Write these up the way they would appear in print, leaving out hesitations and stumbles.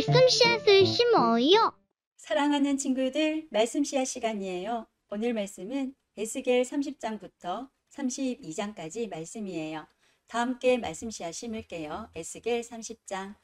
말씀 씨앗을 심어요. 사랑하는 친구들, 말씀 씨앗 시간이에요. 오늘 말씀은 에스겔 30장부터 32장까지 말씀이에요. 다 함께 말씀 씨앗 심을게요. 에스겔 30장.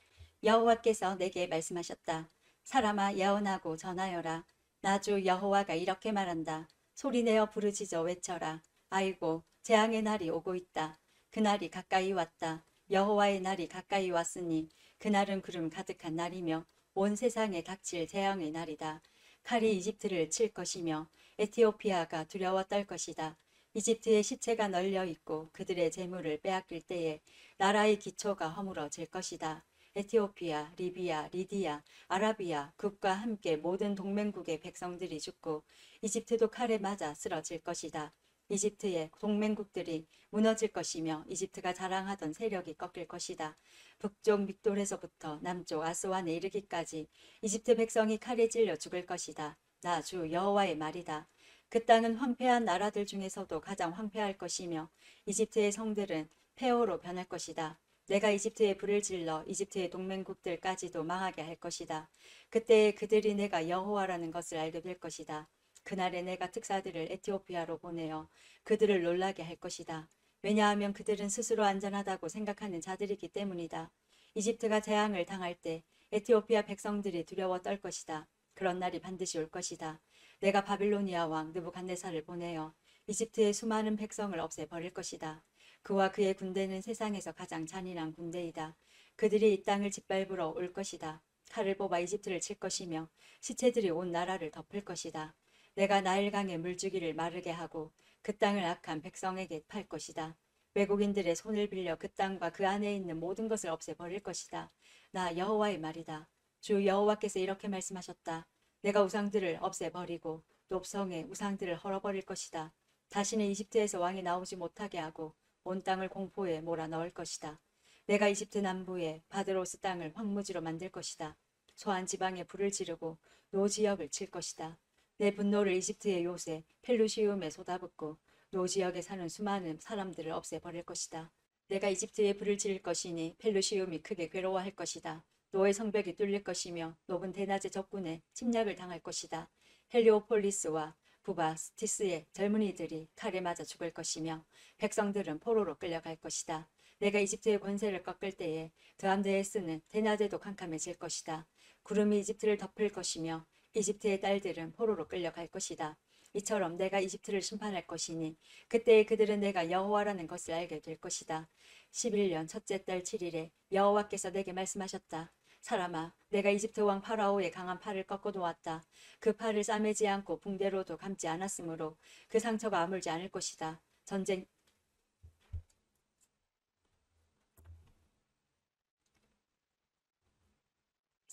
여호와께서 내게 말씀하셨다. 사람아, 예언하고 전하여라. 나 주 여호와가 이렇게 말한다. 소리내어 부르짖어 외쳐라. 아이고, 재앙의 날이 오고 있다. 그날이 가까이 왔다. 여호와의 날이 가까이 왔으니 그날은 구름 가득한 날이며 온 세상에 닥칠 재앙의 날이다. 칼이 이집트를 칠 것이며 에티오피아가 두려워 떨 것이다. 이집트의 시체가 널려 있고 그들의 재물을 빼앗길 때에 나라의 기초가 허물어질 것이다. 에티오피아, 리비아, 리디아, 아라비아 국과 함께 모든 동맹국의 백성들이 죽고 이집트도 칼에 맞아 쓰러질 것이다. 이집트의 동맹국들이 무너질 것이며 이집트가 자랑하던 세력이 꺾일 것이다. 북쪽 믹돌에서부터 남쪽 아스완에 이르기까지 이집트 백성이 칼에 찔려 죽을 것이다. 나 주 여호와의 말이다. 그 땅은 황폐한 나라들 중에서도 가장 황폐할 것이며 이집트의 성들은 폐허로 변할 것이다. 내가 이집트에 불을 질러 이집트의 동맹국들까지도 망하게 할 것이다. 그때에 그들이 내가 여호와라는 것을 알게 될 것이다. 그날에 내가 특사들을 에티오피아로 보내어 그들을 놀라게 할 것이다. 왜냐하면 그들은 스스로 안전하다고 생각하는 자들이기 때문이다. 이집트가 재앙을 당할 때 에티오피아 백성들이 두려워 떨 것이다. 그런 날이 반드시 올 것이다. 내가 바빌로니아 왕 느부갓네살을 보내어 이집트의 수많은 백성을 없애버릴 것이다. 그와 그의 군대는 세상에서 가장 잔인한 군대이다. 그들이 이 땅을 짓밟으러 올 것이다. 칼을 뽑아 이집트를 칠 것이며 시체들이 온 나라를 덮을 것이다. 내가 나일강의 물주기를 마르게 하고 그 땅을 악한 백성에게 팔 것이다. 외국인들의 손을 빌려 그 땅과 그 안에 있는 모든 것을 없애버릴 것이다. 나 여호와의 말이다. 주 여호와께서 이렇게 말씀하셨다. 내가 우상들을 없애버리고 높성의 우상들을 헐어버릴 것이다. 다시는 이집트에서 왕이 나오지 못하게 하고 온 땅을 공포에 몰아넣을 것이다. 내가 이집트 남부의 바드로스 땅을 황무지로 만들 것이다. 소한 지방에 불을 지르고 노 지역을 칠 것이다. 내 분노를 이집트의 요새 펠루시움에 쏟아붓고 노 지역에 사는 수많은 사람들을 없애버릴 것이다. 내가 이집트에 불을 지를 것이니 펠루시움이 크게 괴로워할 것이다. 노의 성벽이 뚫릴 것이며 높은 대낮의 적군에 침략을 당할 것이다. 헬리오폴리스와 부바스티스의 젊은이들이 칼에 맞아 죽을 것이며 백성들은 포로로 끌려갈 것이다. 내가 이집트의 권세를 꺾을 때에 드함드에스는 대낮에도 캄캄해질 것이다. 구름이 이집트를 덮을 것이며 이집트의 딸들은 포로로 끌려갈 것이다. 이처럼 내가 이집트를 심판할 것이니 그때에 그들은 내가 여호와라는 것을 알게 될 것이다. 11년 첫째 달 7일에 여호와께서 내게 말씀하셨다. 사람아, 내가 이집트 왕 파라오의 강한 팔을 꺾어 놓았다. 그 팔을 싸매지 않고 붕대로도 감지 않았으므로 그 상처가 아물지 않을 것이다.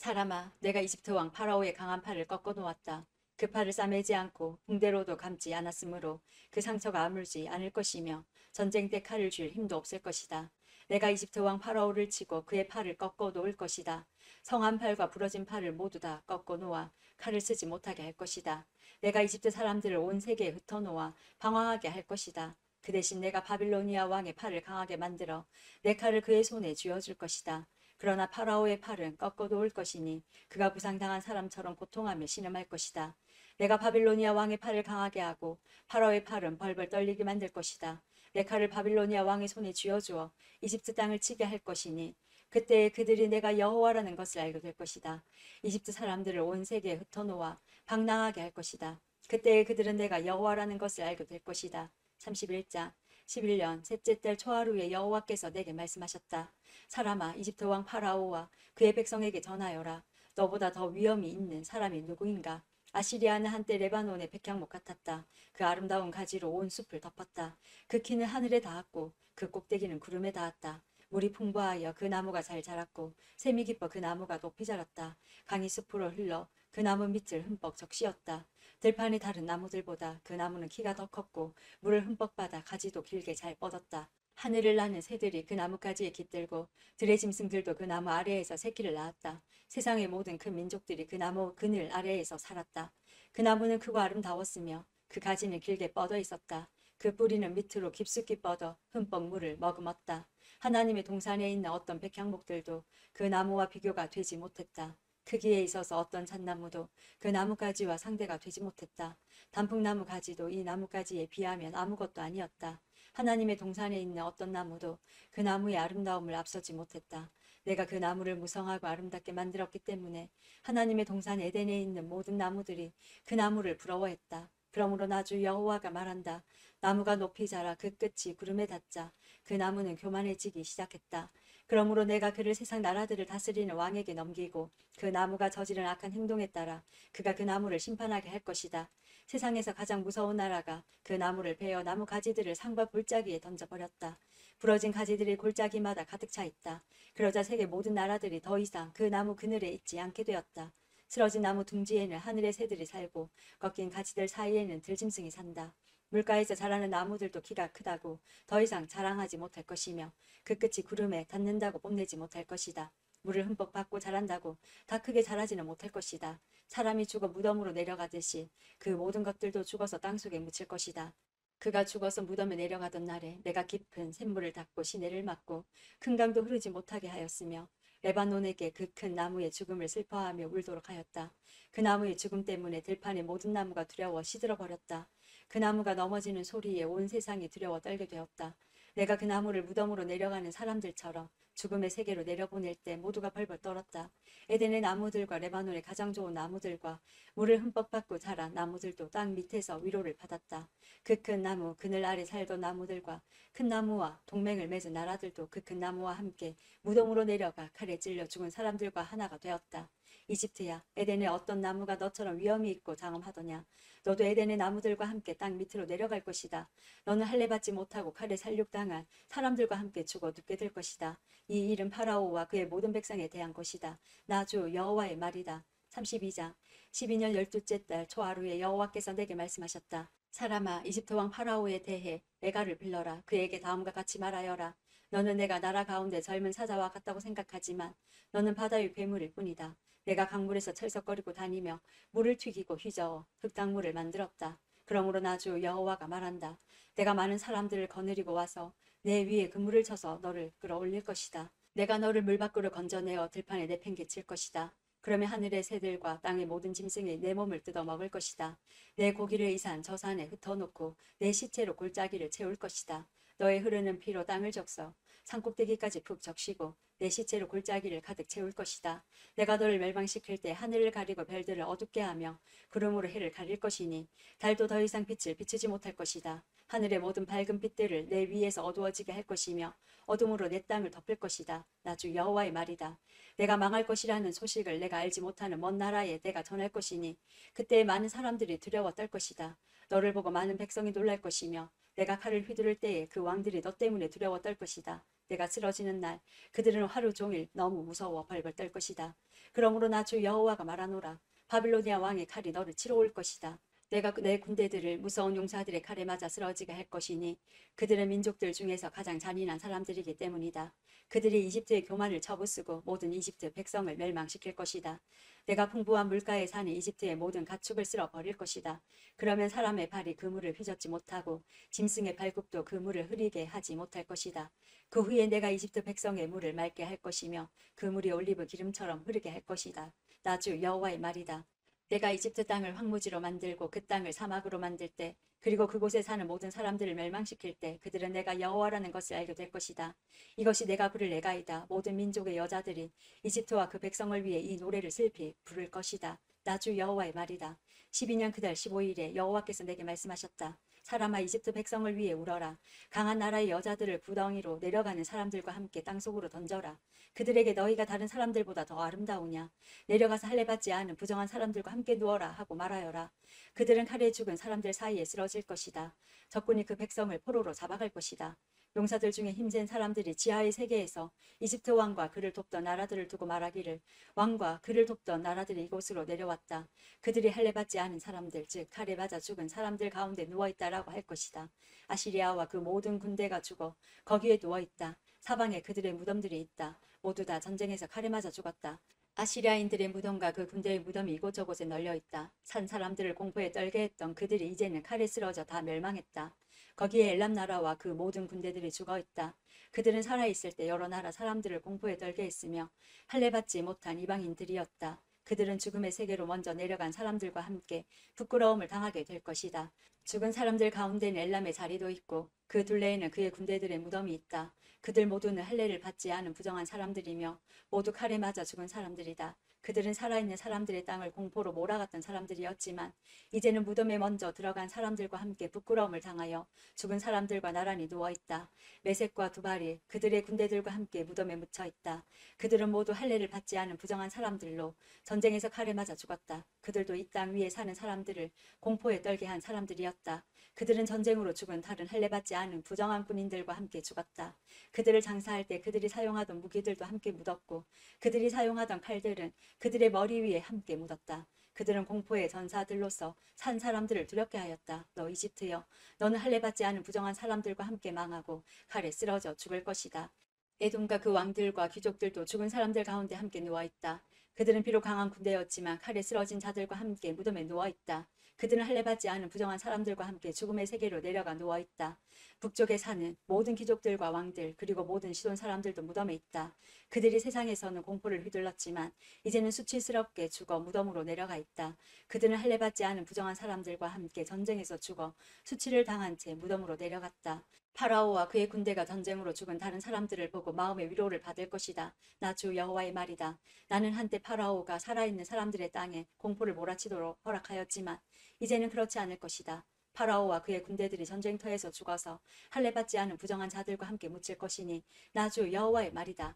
사람아, 내가 이집트 왕 파라오의 강한 팔을 꺾어 놓았다. 그 팔을 싸매지 않고 붕대로도 감지 않았으므로 그 상처가 아물지 않을 것이며 전쟁 때 칼을 쥘 힘도 없을 것이다. 내가 이집트 왕 파라오를 치고 그의 팔을 꺾어 놓을 것이다. 성한 팔과 부러진 팔을 모두 다 꺾어 놓아 칼을 쓰지 못하게 할 것이다. 내가 이집트 사람들을 온 세계에 흩어놓아 방황하게 할 것이다. 그 대신 내가 바빌로니아 왕의 팔을 강하게 만들어 내 칼을 그의 손에 쥐어줄 것이다. 그러나 파라오의 팔은 꺾어 놓을 것이니 그가 부상당한 사람처럼 고통하며 신음할 것이다. 내가 바빌로니아 왕의 팔을 강하게 하고 파라오의 팔은 벌벌 떨리게 만들 것이다. 내 칼을 바빌로니아 왕의 손에 쥐어주어 이집트 땅을 치게 할 것이니 그때에 그들이 내가 여호와라는 것을 알게 될 것이다. 이집트 사람들을 온 세계에 흩어놓아 방랑하게 할 것이다. 그때에 그들은 내가 여호와라는 것을 알게 될 것이다. 31장 11년 셋째 달 초하루에 여호와께서 내게 말씀하셨다. 사람아, 이집트 왕 파라오와 그의 백성에게 전하여라. 너보다 더 위엄이 있는 사람이 누구인가? 아시리아는 한때 레바논의 백향목 같았다. 그 아름다운 가지로 온 숲을 덮었다. 그 키는 하늘에 닿았고 그 꼭대기는 구름에 닿았다. 물이 풍부하여 그 나무가 잘 자랐고 샘이 깊어 그 나무가 높이 자랐다. 강이 숲으로 흘러 그 나무 밑을 흠뻑 적시었다. 들판이 다른 나무들보다 그 나무는 키가 더 컸고 물을 흠뻑 받아 가지도 길게 잘 뻗었다. 하늘을 나는 새들이 그 나뭇가지에 깃들고 들의 짐승들도 그 나무 아래에서 새끼를 낳았다. 세상의 모든 큰 민족들이 그 나무 그늘 아래에서 살았다. 그 나무는 크고 아름다웠으며 그 가지는 길게 뻗어 있었다. 그 뿌리는 밑으로 깊숙이 뻗어 흠뻑 물을 머금었다. 하나님의 동산에 있는 어떤 백향목들도 그 나무와 비교가 되지 못했다. 크기에 있어서 어떤 잣나무도 그 나뭇가지와 상대가 되지 못했다. 단풍나무 가지도 이 나뭇가지에 비하면 아무것도 아니었다. 하나님의 동산에 있는 어떤 나무도 그 나무의 아름다움을 앞서지 못했다. 내가 그 나무를 무성하고 아름답게 만들었기 때문에 하나님의 동산 에덴에 있는 모든 나무들이 그 나무를 부러워했다. 그러므로 나주 여호와가 말한다. 나무가 높이 자라 그 끝이 구름에 닿자 그 나무는 교만해지기 시작했다. 그러므로 내가 그를 세상 나라들을 다스리는 왕에게 넘기고 그 나무가 저지른 악한 행동에 따라 그가 그 나무를 심판하게 할 것이다. 세상에서 가장 무서운 나라가 그 나무를 베어 나무 가지들을 산과 골짜기에 던져버렸다. 부러진 가지들이 골짜기마다 가득 차 있다. 그러자 세계 모든 나라들이 더 이상 그 나무 그늘에 있지 않게 되었다. 쓰러진 나무 둥지에는 하늘의 새들이 살고 꺾인 가지들 사이에는 들짐승이 산다. 물가에서 자라는 나무들도 키가 크다고 더 이상 자랑하지 못할 것이며 그 끝이 구름에 닿는다고 뽐내지 못할 것이다. 물을 흠뻑 받고 자란다고 다 크게 자라지는 못할 것이다. 사람이 죽어 무덤으로 내려가듯이 그 모든 것들도 죽어서 땅속에 묻힐 것이다. 그가 죽어서 무덤에 내려가던 날에 내가 깊은 샘물을 닫고 시내를 막고 큰 강도 흐르지 못하게 하였으며 레바논에게 그 큰 나무의 죽음을 슬퍼하며 울도록 하였다. 그 나무의 죽음 때문에 들판의 모든 나무가 두려워 시들어 버렸다. 그 나무가 넘어지는 소리에 온 세상이 두려워 떨게 되었다. 내가 그 나무를 무덤으로 내려가는 사람들처럼 죽음의 세계로 내려보낼 때 모두가 벌벌 떨었다. 에덴의 나무들과 레바논의 가장 좋은 나무들과 물을 흠뻑 받고 자란 나무들도 땅 밑에서 위로를 받았다. 그 큰 나무 그늘 아래 살던 나무들과 큰 나무와 동맹을 맺은 나라들도 그 큰 나무와 함께 무덤으로 내려가 칼에 찔려 죽은 사람들과 하나가 되었다. 이집트야, 에덴의 어떤 나무가 너처럼 위엄이 있고 장엄하더냐. 너도 에덴의 나무들과 함께 땅 밑으로 내려갈 것이다. 너는 할례 받지 못하고 칼에 살육당한 사람들과 함께 죽어 눕게 될 것이다. 이 일은 파라오와 그의 모든 백성에 대한 것이다. 나 주 여호와의 말이다. 32장 12년 12째 달 초하루에 여호와께서 내게 말씀하셨다. 사람아, 이집트 왕 파라오에 대해 메가를 불러라. 그에게 다음과 같이 말하여라. 너는 내가 나라 가운데 젊은 사자와 같다고 생각하지만 너는 바다의 괴물일 뿐이다. 내가 강물에서 철썩거리고 다니며 물을 튀기고 휘저어 흙탕물을 만들었다. 그러므로 나 주 여호와가 말한다. 내가 많은 사람들을 거느리고 와서 내 위에 그물을 쳐서 너를 끌어올릴 것이다. 내가 너를 물 밖으로 건져내어 들판에 내팽개칠 것이다. 그러면 하늘의 새들과 땅의 모든 짐승이 내 몸을 뜯어 먹을 것이다. 내 고기를 이 산 저 산에 흩어놓고 내 시체로 골짜기를 채울 것이다. 너의 흐르는 피로 땅을 적서 산꼭대기까지 푹 적시고 내 시체로 골짜기를 가득 채울 것이다. 내가 너를 멸망시킬 때 하늘을 가리고 별들을 어둡게 하며 구름으로 해를 가릴 것이니 달도 더 이상 빛을 비추지 못할 것이다. 하늘의 모든 밝은 빛들을 내 위에서 어두워지게 할 것이며 어둠으로 내 땅을 덮을 것이다. 나 주 여호와의 말이다. 내가 망할 것이라는 소식을 내가 알지 못하는 먼 나라에 내가 전할 것이니 그때 많은 사람들이 두려워 떨 것이다. 너를 보고 많은 백성이 놀랄 것이며 내가 칼을 휘두를 때에 그 왕들이 너 때문에 두려워 떨 것이다. 내가 쓰러지는 날 그들은 하루 종일 너무 무서워 벌벌 떨 것이다. 그러므로 나 주 여호와가 말하노라. 바빌로니아 왕의 칼이 너를 치러 올 것이다. 내가 내 군대들을 무서운 용사들의 칼에 맞아 쓰러지게 할 것이니 그들은 민족들 중에서 가장 잔인한 사람들이기 때문이다. 그들이 이집트의 교만을 쳐부수고 모든 이집트 백성을 멸망시킬 것이다. 내가 풍부한 물가에 사는 이집트의 모든 가축을 쓸어 버릴 것이다. 그러면 사람의 발이 그 물을 휘젓지 못하고 짐승의 발굽도 그 물을 흐리게 하지 못할 것이다. 그 후에 내가 이집트 백성의 물을 맑게 할 것이며 그 물이 올리브 기름처럼 흐르게 할 것이다. 나 주 여호와의 말이다. 내가 이집트 땅을 황무지로 만들고 그 땅을 사막으로 만들 때 그리고 그곳에 사는 모든 사람들을 멸망시킬 때 그들은 내가 여호와라는 것을 알게 될 것이다. 이것이 내가 부를 내가이다. 모든 민족의 여자들이 이집트와 그 백성을 위해 이 노래를 슬피 부를 것이다. 나 주 여호와의 말이다. 12년 그달 15일에 여호와께서 내게 말씀하셨다. 사람아, 이집트 백성을 위해 울어라. 강한 나라의 여자들을 구덩이로 내려가는 사람들과 함께 땅속으로 던져라. 그들에게 너희가 다른 사람들보다 더 아름다우냐. 내려가서 할례받지 않은 부정한 사람들과 함께 누워라 하고 말하여라. 그들은 칼에 죽은 사람들 사이에 쓰러질 것이다. 적군이 그 백성을 포로로 잡아갈 것이다. 용사들 중에 힘센 사람들이 지하의 세계에서 이집트 왕과 그를 돕던 나라들을 두고 말하기를 왕과 그를 돕던 나라들이 이곳으로 내려왔다. 그들이 할례받지 않은 사람들, 즉 칼에 맞아 죽은 사람들 가운데 누워있다라고 할 것이다. 아시리아와 그 모든 군대가 죽어 거기에 누워있다. 사방에 그들의 무덤들이 있다. 모두 다 전쟁에서 칼에 맞아 죽었다. 아시리아인들의 무덤과 그 군대의 무덤이 이곳저곳에 널려있다. 산 사람들을 공포에 떨게 했던 그들이 이제는 칼에 쓰러져 다 멸망했다. 거기에 엘람 나라와 그 모든 군대들이 죽어있다. 그들은 살아있을 때 여러 나라 사람들을 공포에 떨게 했으며 할례받지 못한 이방인들이었다. 그들은 죽음의 세계로 먼저 내려간 사람들과 함께 부끄러움을 당하게 될 것이다. 죽은 사람들 가운데는 엘람의 자리도 있고 그 둘레에는 그의 군대들의 무덤이 있다. 그들 모두는 할례를 받지 않은 부정한 사람들이며 모두 칼에 맞아 죽은 사람들이다. 그들은 살아있는 사람들의 땅을 공포로 몰아갔던 사람들이었지만 이제는 무덤에 먼저 들어간 사람들과 함께 부끄러움을 당하여 죽은 사람들과 나란히 누워있다. 메섹과 두발이 그들의 군대들과 함께 무덤에 묻혀있다. 그들은 모두 할례를 받지 않은 부정한 사람들로 전쟁에서 칼에 맞아 죽었다. 그들도 이 땅 위에 사는 사람들을 공포에 떨게 한 사람들이었다. 그들은 전쟁으로 죽은 다른 할례받지 않은 부정한 군인들과 함께 죽었다. 그들을 장사할 때 그들이 사용하던 무기들도 함께 묻었고 그들이 사용하던 칼들은 그들의 머리 위에 함께 묻었다. 그들은 공포의 전사들로서 산 사람들을 두렵게 하였다. 너 이집트여, 너는 할례받지 않은 부정한 사람들과 함께 망하고 칼에 쓰러져 죽을 것이다. 에돔과 그 왕들과 귀족들도 죽은 사람들 가운데 함께 누워있다. 그들은 비록 강한 군대였지만 칼에 쓰러진 자들과 함께 무덤에 누워있다. 그들은 할례받지 않은 부정한 사람들과 함께 죽음의 세계로 내려가 누워있다. 북쪽에 사는 모든 귀족들과 왕들 그리고 모든 시돈 사람들도 무덤에 있다. 그들이 세상에서는 공포를 휘둘렀지만 이제는 수치스럽게 죽어 무덤으로 내려가 있다. 그들은 할례받지 않은 부정한 사람들과 함께 전쟁에서 죽어 수치를 당한 채 무덤으로 내려갔다. 파라오와 그의 군대가 전쟁으로 죽은 다른 사람들을 보고 마음의 위로를 받을 것이다. 나 주 여호와의 말이다. 나는 한때 파라오가 살아있는 사람들의 땅에 공포를 몰아치도록 허락하였지만 이제는 그렇지 않을 것이다. 파라오와 그의 군대들이 전쟁터에서 죽어서 할례받지 않은 부정한 자들과 함께 묻힐 것이니 나 주 여호와의 말이다.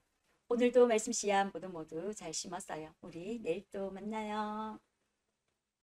오늘도 말씀 씨앗 모두 잘 심었어요. 우리 내일 또 만나요.